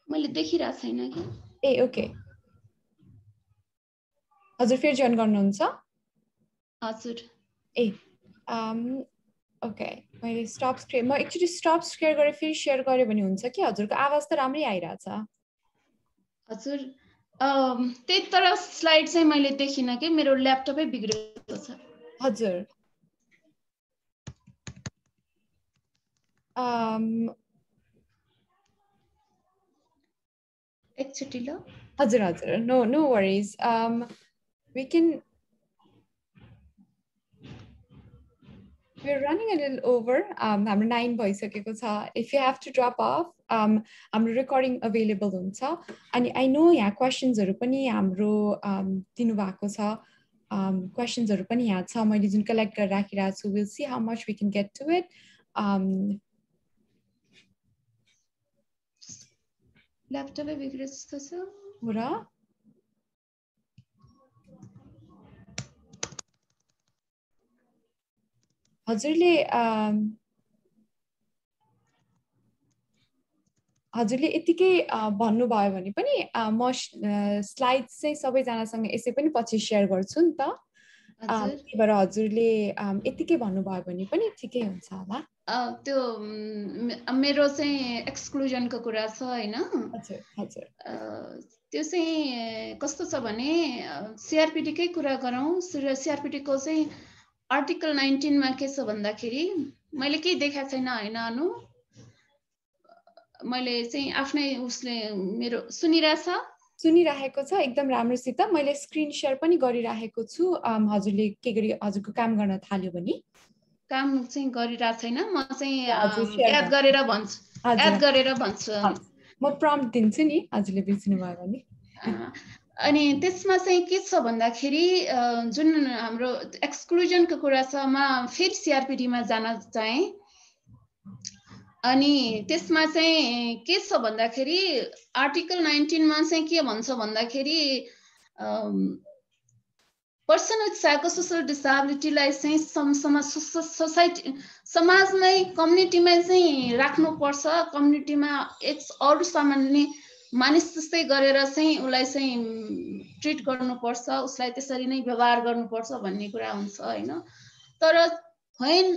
मैले देखिरहेको छैन कि ए ओके हजुर फेरि जोइन गर्नुहुन्छ हजुर ए ओके मैले स्टप स्क्रिन म एक्चुअली स्टप स्केयर गरे फेरि शेयर गरे भने हुन्छ कि हजुरको आवाज त राम्रै आइराछ हजुर त्यही तर स्लाइड चाहिँ मैले देखिन कि मेरो ल्यापटपै बिग्रेको छ हजुर एकचोटि ल हजुर हजुर no worries we can we're running a little over हाम्रो 9 भइसकेको छ if you have to drop off हाम्रो recording available हुन्छ अनि I know यहाँ क्वेशन्सहरु पनि हाम्रो दिनु भएको छ क्वेशन्सहरु पनि यहाँ छ मैले जुन कलेक्ट गरेर राखिरहेको छु we'll see how much we can get to it ल्यापटपै बिग्रेको जस्तो छ हो र हजुरले यतिकै भन्नुभयो भने पनि म स्लाइड्स चाहिँ सबैजनासँग यसै पनि पछि शेयर गर्छु नि त त्यही हजुरले यतिकै भन्नुभयो भने पनि ठिकै हुन्छ होला त्यो मेरो चाहिँ एक्सक्लुजनको कुरा छ हैन हजुर हजुर त्यो चाहिँ कस्तो छ भने सीआरपीडी कै कुरा गरौँ सीआरपीडी को चाहिँ आर्टिकल 19 मा के छ भन्दाखेरि मैले के देखाएको छैन हैन अनु मैले चाहिँ आफ्नै उसले मेरो सुनिराखेको छ एकदम राम्रोसित मैले स्क्रिन शेयर पनि गरिराखेको छु हजुरले के गरी हजुरको काम गर्न थाल्यो भने काम चाहिँ गरिरहेको छैन म चाहिँ याद गरेर भन्छु म प्रम्प्ट दिन्छु नि हजुरले बिर्सिनु भयो भने अनि त्यसमा चाहिँ के छ भन्दाखेरि जुन हाम्रो एक्सक्लुजनको कुरा छ म फेरि सीआरपीडी मा जान चाहे अनि त्यसमा चाहिँ के छ भन्दाखेरि आर्टिकल 19 मा चाहिँ के भन्छ भन्दाखेरि पर्सन विथ साइकोसोशल डिसेबिलिटीलाई चाहिँ सोसाइटी समाजमै कम्युनिटीमा चाहिँ राख्नुपर्छ कम्युनिटीमा एक अरु सामान्य मानिस जस्तै गरेर चाहिँ उलाई चाहिँ ट्रिट गर्नुपर्छ उसलाई त्यसरी नै व्यवहार गर्नुपर्छ भन्ने कुरा हुन्छ हैन तर हैन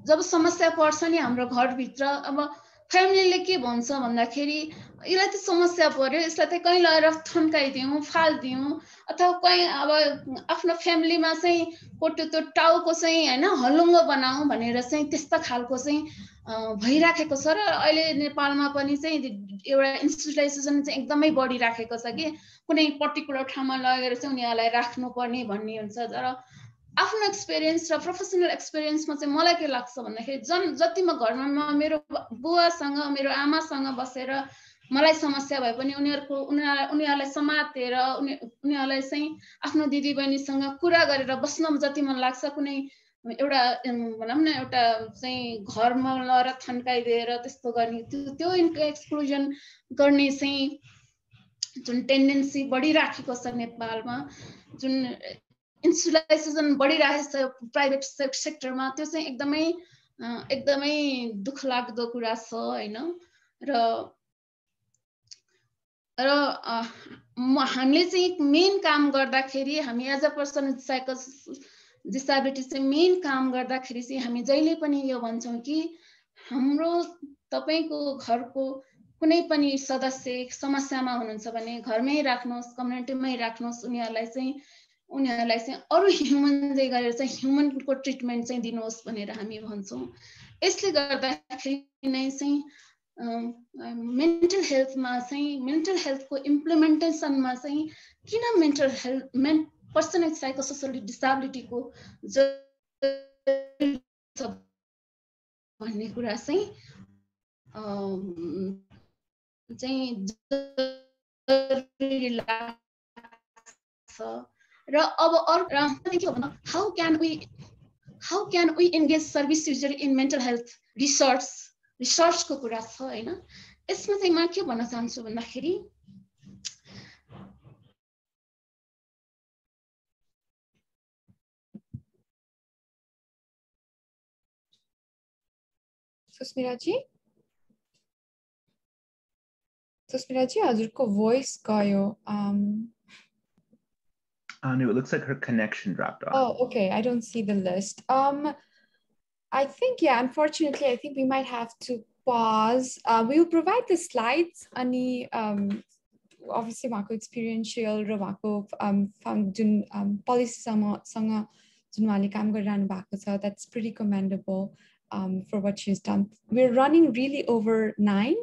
जब समस्या पर्छ नि हाम्रो घर भित्र अब फ्यामिलीले के भन्छ भन्दाखेरि यसलाई त समस्या पर्यो यसलाई त कहीं लगेर थन्काइदिउँ फाल्दिउँ अथवा कहीं अब आफ्नो फ्यामिलीमा चाहिँ त्यो टाउको चाहिँ हैन हलुङ्गो बनाऊ भनेर चाहिँ त्यस्ता खालको चाहिँ भइराखेको छ र अहिले नेपालमा पनि चाहिँ एउटा इन्स्टिट्युसनलाइजेसन चाहिँ एकदमै बढिराखेको छ कि कुनै पर्टिकुलर ठाउँमा लगेर चाहिँ उनीहरुलाई राख्नुपर्ने भन्ने हुन्छ तर आफ्नो एक्सपिरियन्स र प्रोफेसनल एक्सपिरियन्समा चाहिँ मलाई के लाग्छ भन्दाखेरि जति म घरमा मेरो बुवासँग मेरो आमासँग बसेर मलाई समस्या भए पनि उनीहरुलाई समातेर उनीहरुलाई चाहिँ आफ्नो दिदीबहिनीसँग कुरा गरेर बस्न जति मन लाग्छ कुनै एउटा भनौँ न एउटा चाहिँ घरमा लगेर थन्काइदिएर त्यस्तो गर्ने त्यो एक्सक्लुजन गर्ने चाहिँ जुन टेन्डेन्सी बढिराखेको छ नेपालमा, जुन इन्सुलाइजेसन बढिरहेको छ प्राइभेट सेक्टरमा, त्यो चाहिँ एकदमै दुःख लाग्दो कुरा छ हैन। र हामीले चाहिँ मेन काम गर्दाखेरि, हामी as a person psycho disability चाहिँ मेन काम गर्दाखेरि चाहिँ हामी जहिले पनि यो भन्छौँ कि हाम्रो तपाईको घरको कुनै पनि सदस्य समस्यामा हुनुहुन्छ भने घरमै राख्नुहोस्, कम्युनिटीमै राख्नुहोस्, उनीहरूलाई चाहिँ अरू ह्युमन चाहिँ गरेर चाहिँ ह्युमनको ट्रिटमेन्ट चाहिँ दिनुहोस् भनेर हामी भन्छौँ। यसले गर्दाखेरि नै चाहिँ मेन्टल हेल्थको इम्प्लिमेन्टेसनमा चाहिँ किन पर्सनल साइकोसोसियल डिसेबिलिटीको भन्ने कुरा चाहिँ जरुरी लाग्छ। र अब how can we engage service user in mental health रिसर्चको कुरा छ हैन। यसमा चाहिँ म के भन्न चाहन्छु भन्दाखेरि सुस्मिराजी हजुरको voice गयो। No, it looks like her connection dropped off. Oh, okay. I don't see the list. I think, yeah, unfortunately, I think we might have to pause. We will provide the slides. Obviously, Marco experiential, Marco policy that's pretty commendable for what she's done. We're running really over 9.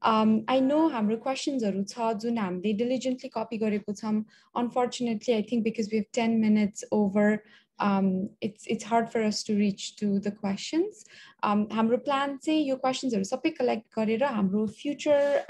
I know hamro questions haru cha jun hamle diligently copy gareko chham. Unfortunately, I think because we have 10 minutes over, it's hard for us to reach to the questions. Hamro plan चाहिँ यो questions haru sabai collect गरेर हाम्रो future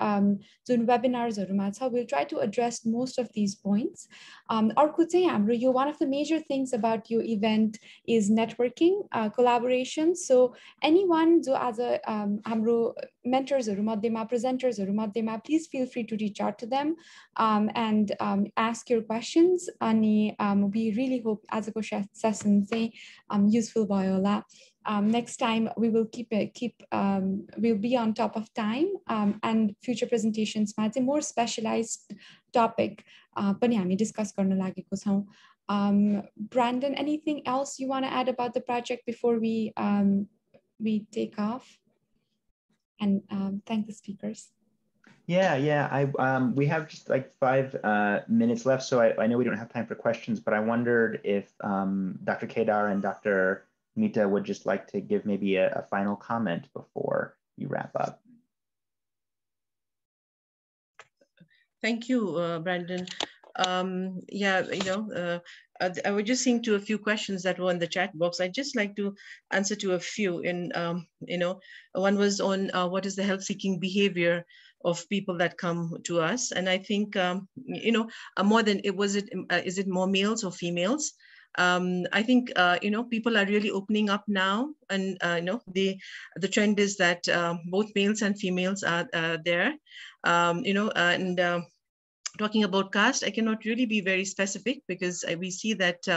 जुन webinars haruमा छ, we'll try to address most of these points. अर्को चाहिँ हाम्रो यो one of the major things about your event is networking, collaboration. So anyone जो आज हाम्रो mentors harumadhema, presenters harumadhema, please feel free to reach out to them and ask your questions. Ani we really hope आजको session चाहिँ useful भयो होला. Next time we will we'll be on top of time and future presentations ma चाहिँ more specialized topic पनि हामी discuss गर्न लागेको छौं. Brandon, anything else you want to add about the project before we take off and thank the speakers? Yeah. We have just like 5 minutes left, so I know we don't have time for questions, but I wondered if Dr. Kedar and Dr. Mita would just like to give maybe a final comment before you wrap up. Thank you, Brandon. Yeah, I was just seeing to a few questions that were in the chat box. I'd just like to answer to a few. One was on what is the health-seeking behavior of people that come to us, and I think more than is it more males or females? I think people are really opening up now, and the trend is that both males and females are there. Talking about caste, I cannot really be very specific because we see that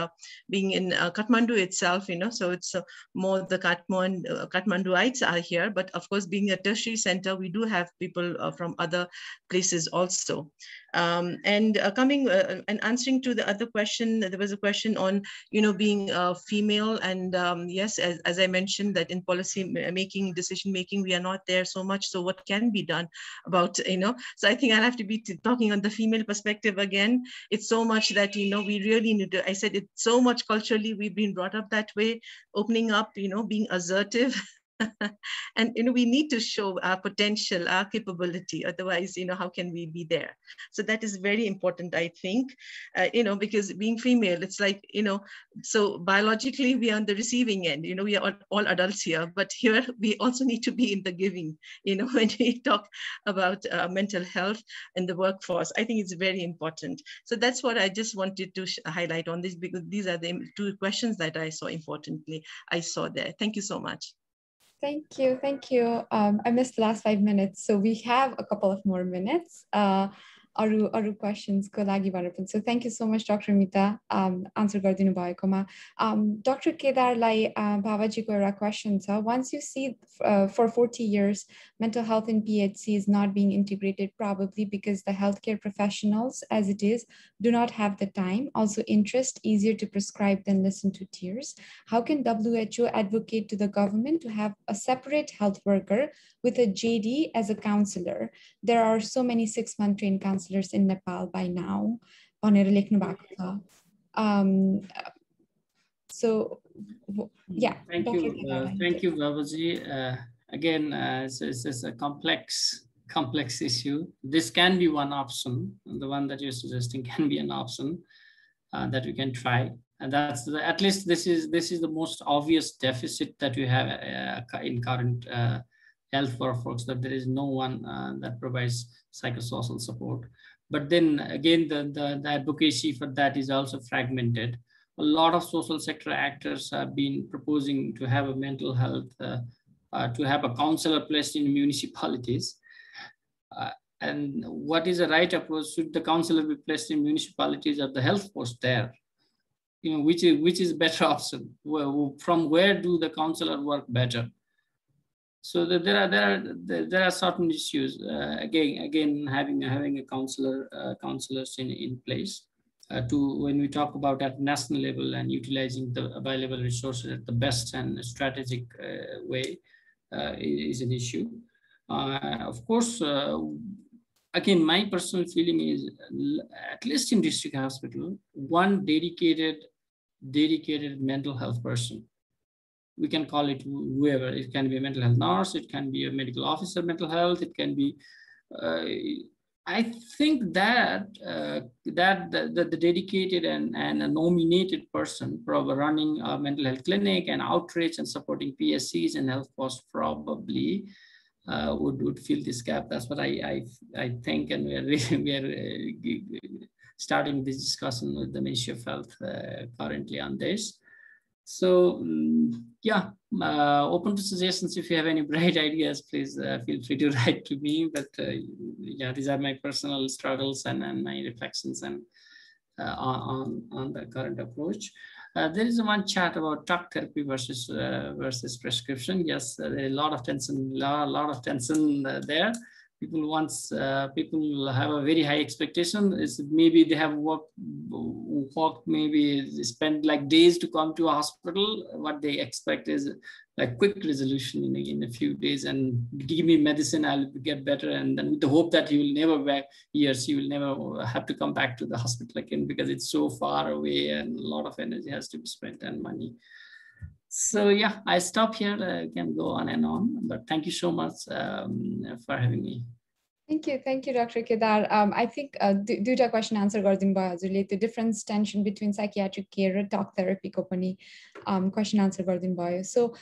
being in Kathmandu itself, so it's more the Kathmanduites are here, but of course being a tertiary center, we do have people from other places also. And coming and answering to the other question, there was a question on being female, and yes, as I mentioned, that in policy making, decision making, we are not there so much. So what can be done about so I think I'll have to be talking on the female perspective again. It's so much that we really need to, I said it's so much culturally we've been brought up that way, opening up, being assertive. And we need to show our potential, our capability. Otherwise, how can we be there? So that is very important, I think. Because being female, it's like, so biologically we are on the receiving end. We are all adults here, but here we also need to be in the giving. When we talk about mental health in the workforce, I think it's very important. So that's what I just wanted to highlight on this, because these are the two questions that I saw I saw there. Thank you so much. Thank you. Thank you. I missed the last 5 minutes, so we have a couple of more minutes. Aru questions ko लागि भनेर पनि. So thank you so much, Dr. Mita, answer गरिदिनु भएकोमा. Dr. Kedarलाई Bhavaजीको एउटा question छ. Once you see for 40 years, mental health in PHC is not being integrated, probably because the healthcare professionals, as it is, do not have the time, also interest, easier to prescribe than listen to tears. How can WHO advocate to the government to have a separate health worker with a JD as a counselor? There are so many 6-month trained counselors in Nepal by now. So, yeah. Thank you, Babaji. Again, it's a complex issue. This can be one option. The one that you're suggesting can be an option that we can try. And that's at least this is the most obvious deficit that we have in current health for folks, that there is no one that provides psychosocial support. But then again, the advocacy for that is also fragmented. A lot of social sector actors have been proposing to have a mental health, to have a counselor placed in municipalities. And what is the right approach? Should the counselor be placed in municipalities or the health post there? Which is better option? From where do the counselor work better? So there are certain issues. Again, having a counselors in place when we talk about at national level and utilizing the available resources at the best and strategic way is an issue. Of course, again, my personal feeling is, at least in district hospital, one dedicated mental health person. We can call it whoever. It can be a mental health nurse, it can be a medical officer mental health, it can be, I think that the dedicated and a nominated person probably running a mental health clinic and outreach and supporting PSCs and health posts probably would fill this gap. That's what I think, and we are starting this discussion with the Ministry of Health currently on this. So yeah, open to suggestions. If you have any bright ideas, please feel free to write to me. But yeah, these are my personal struggles and my reflections and on the current approach. There is one chat about talk therapy versus prescription. Yes, there is a lot of tension, there. People have a very high expectation. Maybe they have walked, maybe spend like days to come to a hospital. What they expect is like quick resolution in a few days, and give me medicine, I'll get better. And then with the hope that you will never have to come back to the hospital again, because it's so far away and a lot of energy has to be spent and money. So yeah, I stop here. I can go on and on, but thank you so much for having me. Thank you, Dr. Kedar. I think duta question answer गरिदिनु भयो हजुरले. The difference tension between psychiatric care and talk therapy को पनि question answer गरिदिनु भयो. So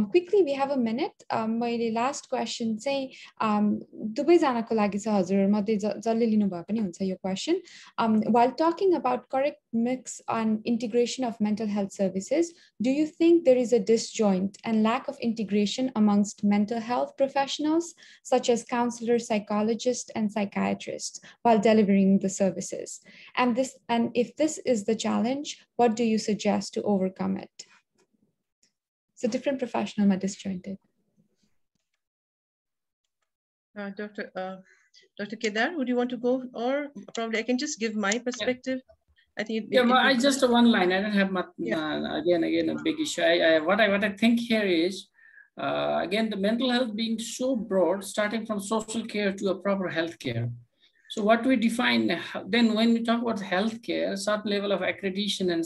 quickly we have a minute. मैले last question चाहिँ दुवै जनाको लागि छ हजुर मध्ये जसले लिनु भयो पनि हुन्छ यो question. While talking about correct mix on integration of mental health services, do you think there is a disjoint and lack of integration amongst mental health professionals such as counselors, psychologists, and psychiatrists while delivering the services? And if this is the challenge, what do you suggest to overcome it? So different professionals are disjointed. Dr. Kedar, would you want to go, or probably I can just give my perspective? Yeah. I think I just one line. I don't have much. Again, a big issue. What I think here is, again, the mental health being so broad, starting from social care to a proper health care. So what we define, then when we talk about healthcare, a certain level of accreditation and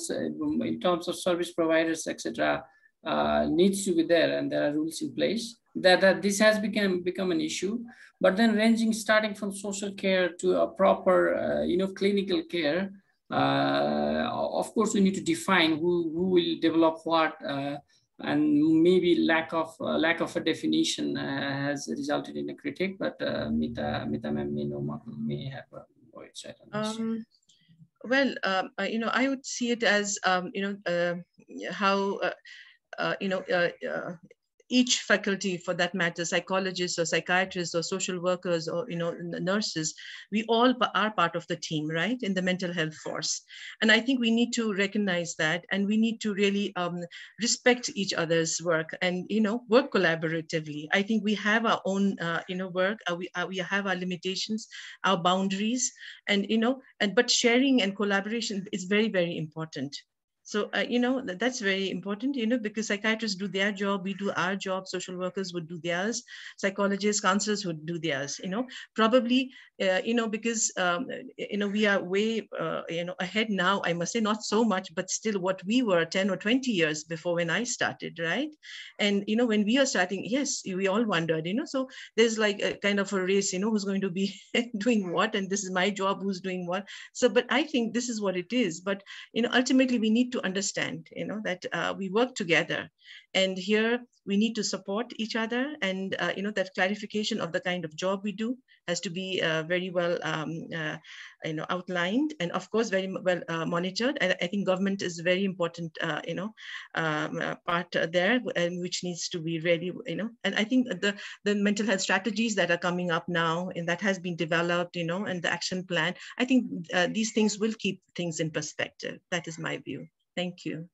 in terms of service providers, etc., needs to be there, and there are rules in place. That this has become an issue. But then ranging, starting from social care to a proper, clinical care. Of course, we need to define who will develop what, and maybe lack of a definition has resulted in a critique. But Mita ma'am may have more insight on this. Well, I would see it as how each faculty, for that matter, psychologists or psychiatrists or social workers or nurses, we all are part of the team, right, in the mental health force. And I think we need to recognize that, and we need to really respect each other's work and work collaboratively. I think we have our own work. We have our limitations, our boundaries, and but sharing and collaboration is very, very important. So, that's very important, because psychiatrists do their job, we do our job, social workers would do theirs, psychologists, counselors would do theirs, probably, because, we are way, ahead now, I must say, not so much, but still what we were 10 or 20 years before when I started, right? And, when we are starting, yes, we all wondered, so there's like a kind of a race, who's going to be doing what, and this is my job, who's doing what. So, but I think this is what it is. But, ultimately we need to understand, that we work together, and here we need to support each other, and that clarification of the kind of job we do has to be very well outlined, and of course very well monitored. And I think government is a very important part there, and which needs to be really, and I think the mental health strategies that are coming up now, and that has been developed, and the action plan, I think these things will keep things in perspective. That is my view. Thank you.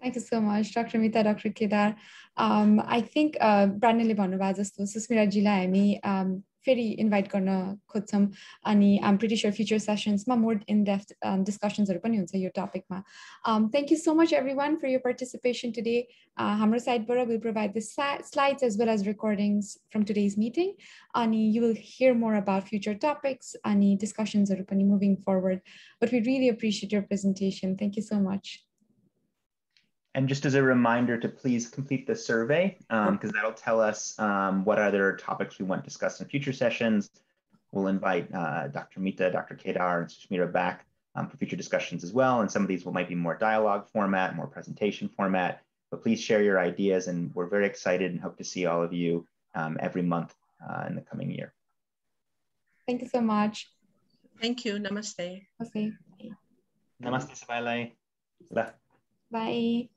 Thank you so much, Dr. Mita, Dr. Kedar. I think Brandonले भन्नुभयो जस्तो सुस्मिराजीलाई हामी फेरि invite गर्न खोज्छौँ, अनि I'm pretty sure future sessionsमा more in-depth discussions पनि हुन्छ यो टपिकमा. Thank you so much everyone for your participation today. हाम्रो साइडबाट we'll provide the slides as well as recordings from today's meeting, अनि you will hear more about future topics अनि discussions पनि moving forward. But we really appreciate your presentation. Thank you so much. And just as a reminder to please complete the survey, because that'll tell us what other topics we want discussed in future sessions. We'll invite Dr. Mita, Dr. Kedar, and Sushmita back for future discussions as well. And some of these might be more dialogue format, more presentation format, but please share your ideas, and we're very excited and hope to see all of you every month in the coming year. Thank you so much. Thank you. Namaste. Okay. Namaste, Sabailai. Bye.